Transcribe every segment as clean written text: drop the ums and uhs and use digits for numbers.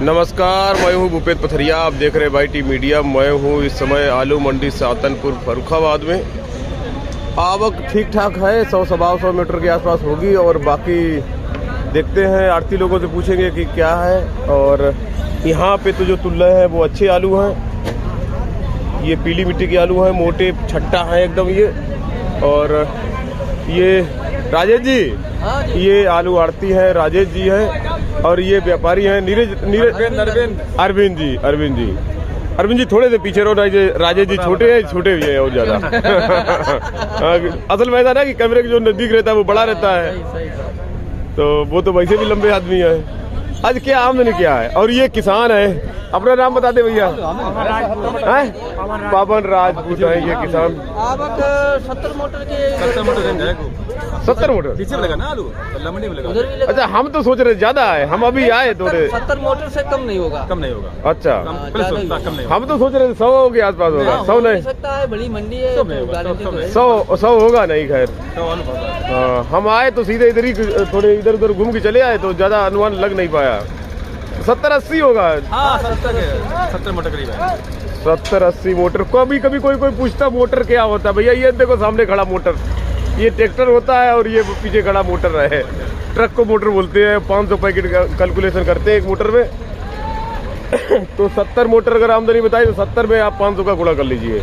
नमस्कार, मैं हूं भूपेंद्र पथरिया। आप देख रहे हैं भाई टी मीडिया। मैं हूं इस समय आलू मंडी सातनपुर फर्रुखाबाद में। आवक ठीक ठाक है, 100-125 मीटर के आसपास होगी। और बाकी देखते हैं, आड़ती लोगों से पूछेंगे कि क्या है। और यहाँ पे तो जो तुल्ले हैं वो अच्छे आलू हैं। ये पीली मिट्टी के आलू हैं, मोटे छट्टा हैं एकदम ये। और ये राजेश जी, ये आलू आड़ती है राजेश जी है। और ये व्यापारी हैं अरविंद जी थोड़े से पीछे रहो। राजेश जी छोटे हैं, छोटे भी हैं और ज्यादा। असल में ऐसा ना कि कैमरे के जो नजदीक रहता है वो बड़ा रहता है, तो वो तो वैसे भी लंबे आदमी है। आज क्या आमदनी क्या है। और ये किसान है, अपना नाम बता दे भैया। पावन राजपूत है ये किसान। 70 मोटर के 70 मोटर पीछे मिलेगा ना आलू, मंडी मिलेगा। अच्छा, हम तो सोच रहे ज्यादा है, हम अभी आए थोड़े। 70 मोटर से कम नहीं होगा। अच्छा, कम नहीं। हम तो सोच रहे 100 के आसपास होगा। 100 नहीं सकता है, बड़ी मंडी है। 100 होगा नहीं। खैर हम आए तो सीधे इधर ही थोड़े इधर उधर घूम के चले आए, तो ज्यादा अनुमान लग नहीं पाया। 70-80 होगा। 70 मोटर करीब है। 70-80 मोटर। कभी कभी कोई पूछता मोटर क्या होता है। भैया ये देखो सामने खड़ा मोटर, ये ट्रैक्टर होता है। और ये पीछे खड़ा मोटर है, ट्रक को मोटर बोलते हैं। 500 पैकेट का कैलकुलेशन करते हैं एक मोटर में। तो 70 मोटर अगर आमदनी बताई तो 70 में आप 500 का गुणा कर लीजिए।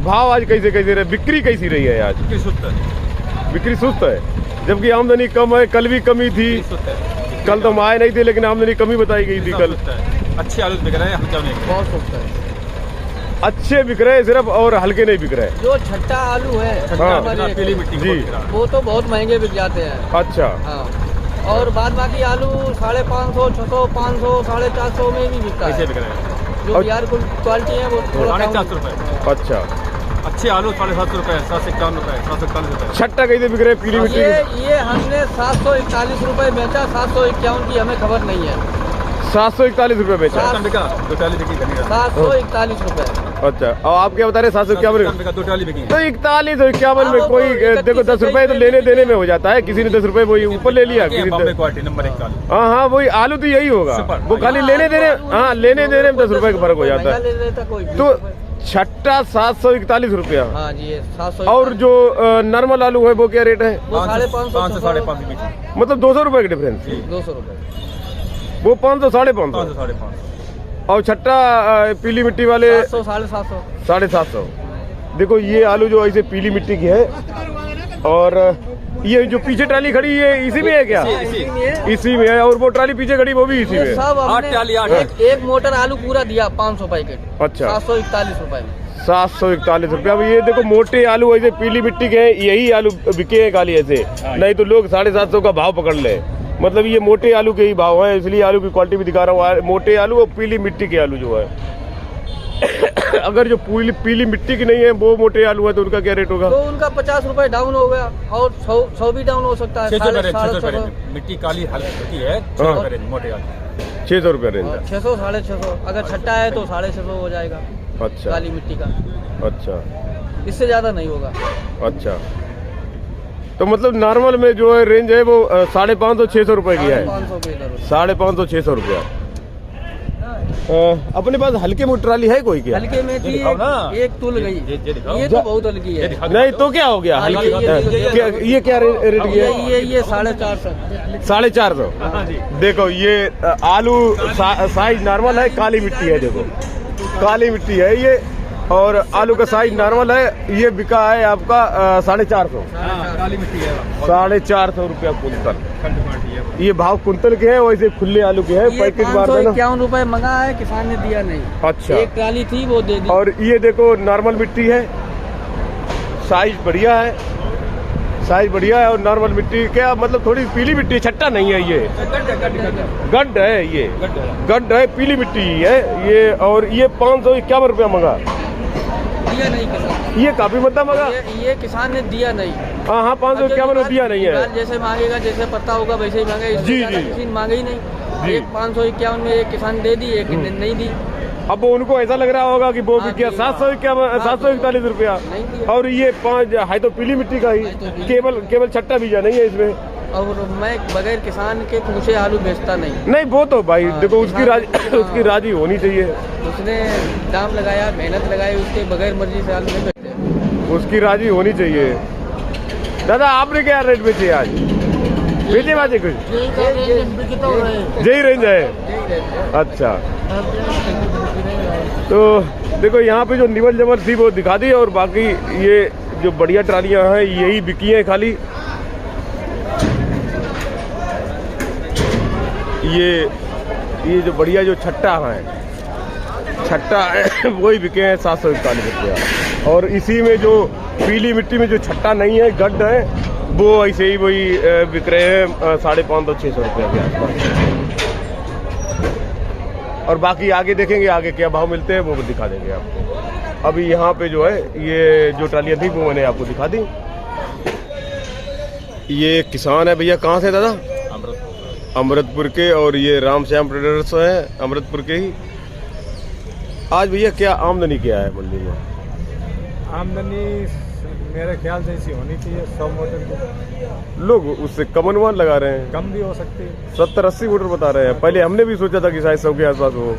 भाव आज कैसे रहे, बिक्री कैसी रही है आज? बिक्री सुस्त है, जबकि आमदनी कम है। कल भी कमी थी, कल तो हम आए नहीं थे, लेकिन आमदनी कमी बताई गई थी कल। अच्छे आलू बिक रहे हैं, बहुत सस्ता है। अच्छे बिक रहे सिर्फ, और हल्के नहीं बिक रहे। जो छट्टा आलू है, पीली मिट्टी जी, वो तो बहुत महंगे बिक जाते हैं। अच्छा, हाँ। और बाद बाकी आलू 550, 600, 500, 450 में भी बिकता है। बिक रहे हैं जो बिहार क्वालिटी है वो 450 रुपए। अच्छा, अच्छे आलू 750 रुपए, 751 रुपए, 741 रुपए। छट्टा कैसे बिक रहे पीली मिट्टी? ये हमने 741 रुपए बेचा। 751 की हमें खबर नहीं है। 741 रुपए बेचा। 741 रुपए। अच्छा, और आप क्या बता रहे? 751 2 ट्राली बिकी। तो 41 और 51 में कोई देखो 10 रुपए तो लेने देने में हो जाता है। किसी ने 10 रुपए वही ऊपर ले लिया, किसी क्वालिटी नंबर 1 आलू। हाँ, वही आलू तो यही होगा। वो खाली लेने देने, हाँ, लेने देने में 10 रुपए का फर्क हो जाता है। तो छट्टा 741 रुपया। हाँ जी, 700। और जो नॉर्मल आलू है वो क्या रेट है? 500 से 550। मतलब 200 रुपए का डिफरेंस। 200 रुपए। वो 500, 550। 550। और छट्टा पीली मिट्टी वाले 700, 750। देखो ये आलू जो ऐसे पीली मिट्टी की है। और ये जो पीछे ट्राली खड़ी है इसी में है क्या? इसी में है। और वो ट्राली पीछे खड़ी वो भी इसी में है। सब 8 ट्राली, एक मोटर आलू पूरा दिया 500 पैकेट। अच्छा, 741 रुपए में। 741 रुपया। अब ये देखो मोटे आलू ऐसे पीली मिट्टी के हैं, यही आलू बिके हैं खाली ऐसे। नहीं तो लोग 750 का भाव पकड़ ले। मतलब ये मोटे आलू के ही भाव है, इसलिए आलू की क्वालिटी भी दिखा रहा हूँ। मोटे आलू और पीली मिट्टी के आलू जो है। अगर जो पीली मिट्टी की नहीं है वो मोटे आलू है तो उनका क्या रेट होगा? तो उनका 50 रुपए डाउन हो गया, और 100 भी डाउन हो सकता है। 600 मिट्टी काली हल्की है। मोटे आलू 600 रुपया रेंज। 600, 650। अगर छट्टा है तो 650 हो जाएगा। अच्छा, काली मिट्टी का। अच्छा, इससे ज्यादा नहीं होगा। अच्छा। तो मतलब नॉर्मल में जो है रेंज है वो 550, 600 रुपए की है। 550, 600 रुपया। अपने पास हल्के में ट्राली है कोई क्या? हल्के में थी, एक तुल गई। ये तो बहुत हल्की है। नहीं तो क्या हो गया? हल्की ये क्या रेट किया? ये 450। 450। देखो ये आलू साइज नॉर्मल है, काली मिट्टी है। देखो काली मिट्टी है ये। और आलू का साइज नॉर्मल है। ये बिका है आपका 450। 450 रुपया कुंतल। ये भाव कुंतल के है, वैसे खुले आलू के है। पैकेट 551 रुपए मंगा है, किसान ने दिया नहीं। अच्छा, एक ट्राली थी वो दे दी। और ये देखो नॉर्मल मिट्टी है, साइज बढ़िया है। साइज बढ़िया है। और नॉर्मल मिट्टी क्या मतलब थोड़ी पीली मिट्टी, छट्टा नहीं है ये, गड्ढ है। ये गड्ढ है, पीली मिट्टी है ये। और ये 551 रुपया मंगा। दिया नहीं किसान। ये काफी मतलब मंगा। ये किसान ने दिया नहीं। हाँ, 551 दिया नहीं है। जैसे मांगेगा, जैसे पत्ता होगा वैसे ही मांगेगा। जी, किसी ने मांगे ही नहीं। एक 551 में एक किसान दे दी, एक ने नहीं दी। अब उनको ऐसा लग रहा होगा कि वो भी क्या 741 रुपया। और ये 5 है तो पीली मिट्टी का ही, केवल छट्टा बीजा नहीं है इसमें। और मैं बगैर किसान के मुझे आलू बेचता नहीं। नहीं वो तो भाई हाँ, देखो उसकी किसान- राजी उसकी राजी होनी चाहिए, उसने दाम लगाया, मेहनत लगाई, उसके बगैर मर्जी से आलू नहीं बेचते। उसकी राजी होनी चाहिए। दादा आपने क्या रेट बेचे आज? बेचे बाजे कुछ यही रेंज है। अच्छा तो देखो यहाँ पे जो निवल जमल थी वो दिखा दी, और बाकी ये जो बढ़िया ट्रालियाँ हैं यही बिकी हैं खाली। ये जो बढ़िया जो छट्टा है वही बिके हैं 741 रुपया। और इसी में जो पीली मिट्टी में जो छट्टा नहीं है गड्ढ है वो ऐसे ही वही बिक रहे हैं 550-600 रुपये के आसपास। और बाकी आगे देखेंगे आगे क्या भाव मिलते हैं वो भी दिखा देंगे आपको। अभी यहाँ पे जो है ये जो ट्रालियाँ थी वो मैंने आपको दिखा दी। ये किसान है भैया, कहाँ से दादा? अमृतपुर के, और ये राम श्याम ट्रेडर्स है अमृतपुर के ही। आज भैया क्या आमदनी क्या है मंडी में? आमदनी मेरे ख्याल से ऐसी होनी चाहिए 100 मोटर की। लोग उससे कम अनुमान लगा रहे हैं, कम भी हो सकती है। 70-80 मोटर बता रहे हैं। पहले हमने भी सोचा था कि शायद 100 के आसपास हो,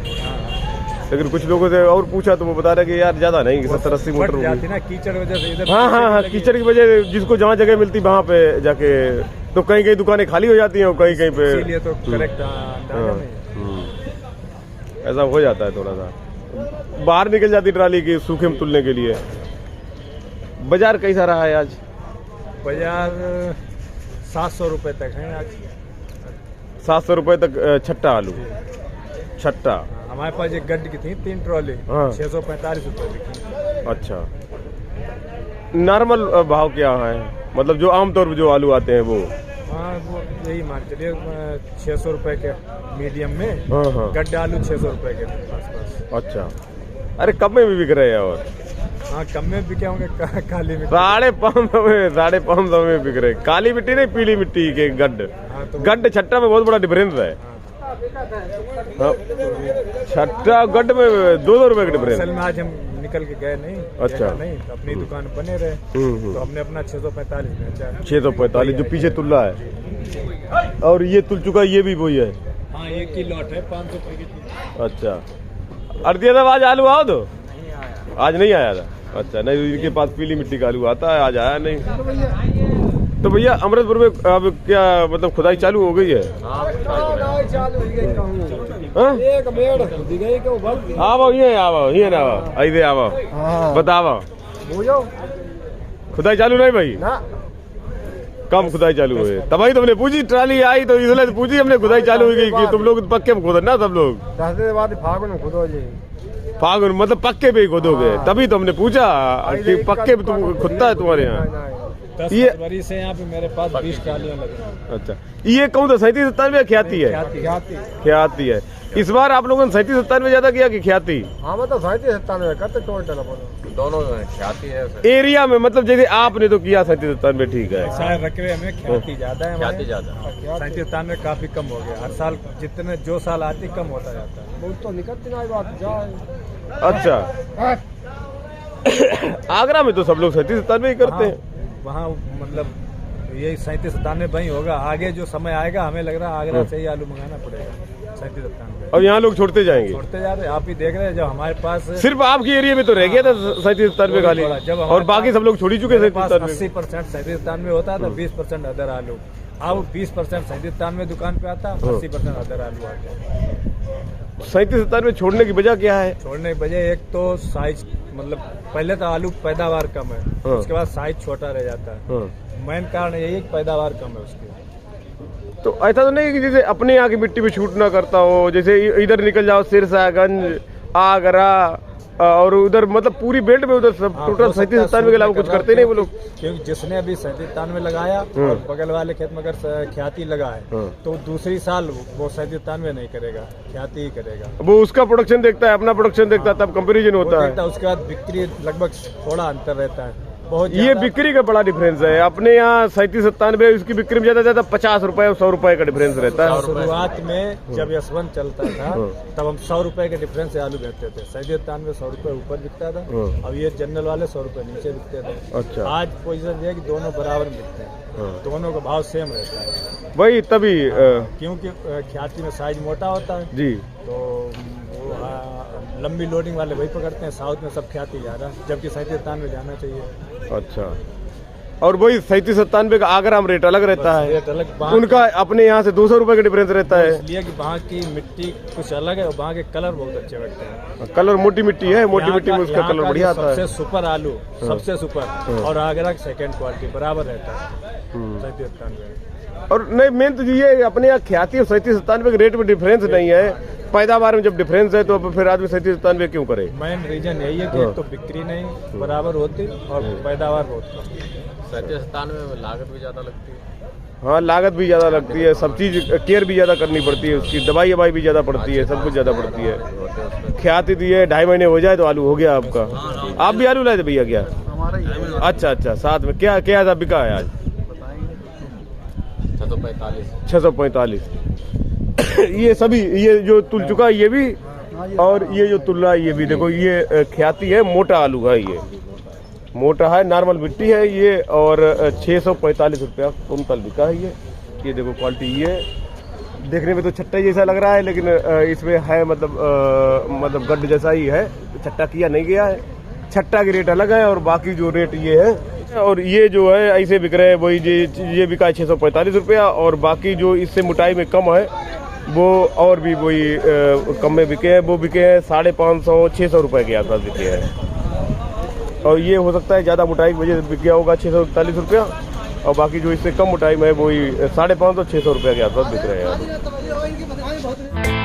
लेकिन कुछ लोगों से और पूछा तो वो बता रहे कि यार ज्यादा नहीं, 70-80 मोटर जाती ना कीचड़ वजह से इधर। हाँ, कीचड़ की वजह जिसको जहाँ जगह मिलती वहाँ पे जाके, तो कहीं कहीं दुकानें खाली हो जाती हैं और कहीं कहीं पे इसीलिए तो करेक्ट अंदाजा नहीं। ऐसा हो जाता है। थोड़ा सा बाहर निकल जाती ट्राली की सूखे में तुलने के लिए। बाजार कैसा रहा है आज? बाजार 700 रुपए तक है आज। 700 रुपए तक छट्टा आलू, छट्टा। हमारे पास एक गड्ढ की थी 3 ट्रॉली, हाँ। 645 रुपए बिकी। अच्छा, नॉर्मल भाव क्या है? मतलब जो आमतौर पर जो आलू आते हैं वो? हाँ वो यही मान चलिए 600 रुपए के मीडियम में। हाँ। गड्ढे आलू 600 रुपए के आसपास। अच्छा, अरे कब में भी बिक रहे हैं? और हाँ कम में बिके होंगे काली में 550 में बिक रहे। काली मिट्टी नहीं, पीली मिट्टी के गड्ढ। हाँ, तो गड्ढ छट्टा में बहुत बड़ा डिफरेंस है। हाँ, छट्टा गड्ढ में 2-2 रुपए का डिफरेंस। असल में आज हम निकल के गए नहीं। अच्छा। नहीं तो अपनी दुकान बने रहे, तो हमने अपना 645 बेचा। 645 जो पीछे तुल्ला है, और ये तुल चुका ये भी वही है। हाँ एक ही लॉट है 500 रुपए की। अच्छा, अर्दिया था आज आलू आओ तो आज नहीं आया था। अच्छा, नहीं इनके पास पीली मिट्टी का आलू आता है, आज आया नहीं। तो भैया अमृतपुर में अब क्या मतलब खुदाई चालू हो गई है? आओ ये बताओ खुदाई चालू नहीं भाई? कम खुदाई चालू हुई तभी तुमने पूछी, ट्राली आई तो इसलिए तो पूछी हमने खुदाई चालू हो गई कि तुम लोग पक्के में खोदना सब लोग। 10 दिन बाद फागुन में खुदो जी। फागुन मतलब पक्के पे ही खोदोगे? तभी तो हमने पूछा कि पक्के पे तुम खुदता है तुम्हारे यहाँ? 10 ये- फरवरी से यहाँ पे मेरे पास 20 ट्रालियां लगी। अच्छा, ये कहूँ तो 37-97 ख्याति है? ख्याति है। इस बार आप लोगों ने 37-97 ज्यादा किया कि ख्याति? हाँ मतलब 37-97 करते टोटल दोनों ख्याति है। एरिया में मतलब जैसे आपने तो किया 37-97 ठीक है। शायद रकबे में ख्याति ज्यादा है। ख्याति ज्यादा। 37 में काफी कम हो गया। हर साल जितने जो साल आती कम होता जाता है। बहुत तो निकलती ना बात जाए। अच्छा, आगरा में तो सब लोग 37-97 ही करते हैं। वहाँ मतलब यही 37-97 वही होगा। आगे जो समय आएगा हमें लग रहा है आगरा से ही आलू मंगाना पड़ेगा 37-97। और यहाँ लोग छोड़ते जाएंगे? छोड़ते जा रहे, आप ही देख रहे हैं। जब हमारे पास सिर्फ आपकी एरिया में तो रह गया था 37-97 खाली, और बाकी सब लोग छोड़ ही चुके 37-97। 80% 37-97 होता था, 20% अदर आलू। अब 20% 37-97 दुकान पे आता, 80% अदर आलू आता। 37-97 छोड़ने की वजह क्या है? छोड़ने की वजह एक तो साइज, मतलब पहले तो आलू पैदावार कम है, हाँ। उसके बाद साइज छोटा रह जाता है। हाँ। मेन कारण यही है कि पैदावार कम है उसकी। तो ऐसा तो नहीं कि जैसे अपने यहाँ की मिट्टी में छूट ना करता हो, जैसे इधर निकल जाओ सिरसागंज, आगरा और उधर मतलब पूरी बेल्ट में उधर सब टोटल 37-97 के अलावा कुछ करते नहीं वो लोग? क्योंकि जिसने अभी 37-97 लगाया और बगल वाले खेत में अगर ख्याति लगा है तो दूसरी साल वो 37-97 नहीं करेगा, ख्याति ही करेगा। वो उसका प्रोडक्शन देखता है, अपना प्रोडक्शन देखता है, तब कंपेरिजन होता है। उसके बाद बिक्री लगभग थोड़ा अंतर रहता है। बहुत ये ज्यादा। बिक्री का बड़ा डिफरेंस है। अपने यहाँ 37-97, उसकी बिक्री में ज्यादा 50 रुपए और 100 रुपए का डिफरेंस रहता है। शुरुआत में जब यशवंत चलता था तब हम 100 रुपए के डिफरेंस से आलू बेचते थे। 97 100 रुपए ऊपर बिकता था। अब ये जनरल वाले 100 रुपए नीचे बिकते थे। अच्छा। आज पोजीशन ये है कि दोनों बराबर बिकते हैं, दोनों का भाव सेम रहता है। वही तभी क्योंकि ख्याति में साइज मोटा होता है जी। तो वो लंबी लोडिंग वाले वही पकड़ते हैं। साउथ में सब ख्याति जा रहा है, जबकि 97 जाना चाहिए। अच्छा। और वही 37-97 का आगरा में रेट अलग रहता है। रेट अलग, उनका अपने यहाँ से 200 रुपए का डिफरेंस रहता है। इसलिए कि वहाँ की मिट्टी कुछ अलग है और वहाँ के कलर बहुत अच्छे लगते हैं। कलर मोटी मिट्टी है, मोटी यहाँ मिट्टी में का- उसका यहाँ कलर का बढ़िया जो आता है। सबसे सुपर आलू, सबसे सुपर, और आगरा की सेकेंड क्वालिटी बराबर रहता है 37-97। और नहीं, मेन तो ये अपने यहाँ ख्याति और 37-97 के रेट में डिफरेंस नहीं है। पैदावार में जब डिफरेंस है तो फिर आदमी 37-97 क्यों करे? मेन रीजन यही है कि एक तो बिक्री नहीं बराबर होती और पैदावार बहुत कम। 37-97 में लागत भी ज्यादा लगती है। हाँ, लागत भी ज्यादा लगती है, सब चीज केयर भी ज्यादा करनी पड़ती है, उसकी दवाई ववाई भी ज्यादा पड़ती है, सब कुछ ज्यादा पड़ती है। ख्याति दी है 2.5 महीने हो जाए तो आलू हो गया आपका। आप भी आलू लाए थे भैया क्या? अच्छा, साथ में क्या क्या था बिका है आज? 645। ये सभी, ये जो तुल चुका है ये भी, और ये जो तुल रहा है ये भी। देखो ये ख्याति है, मोटा आलू है, ये मोटा है, नॉर्मल मिट्टी है ये। और 645 रुपया कुंतल बिका है ये देखो क्वालिटी। ये देखने में तो छट्टा जैसा लग रहा है, लेकिन इसमें है मतलब गड्ढ जैसा ही है, छट्टा किया नहीं गया है। छट्टा के रेट अलग है और बाकी जो रेट ये है। और ये जो है ऐसे बिक रहे हैं, वही ये बिका है 645 रुपया। और बाकी जो इससे मोटाई में कम है वो और भी वही कम में बिके हैं, वो बिके हैं 550-600 रुपए के आसपास बिके हैं। और ये हो सकता है ज़्यादा मोटाई की वजह से बिक गया होगा 641 रुपया। और बाकी जो इससे कम मोटाई में है वही 550-600 रुपये के आसपास बिक रहे हैं।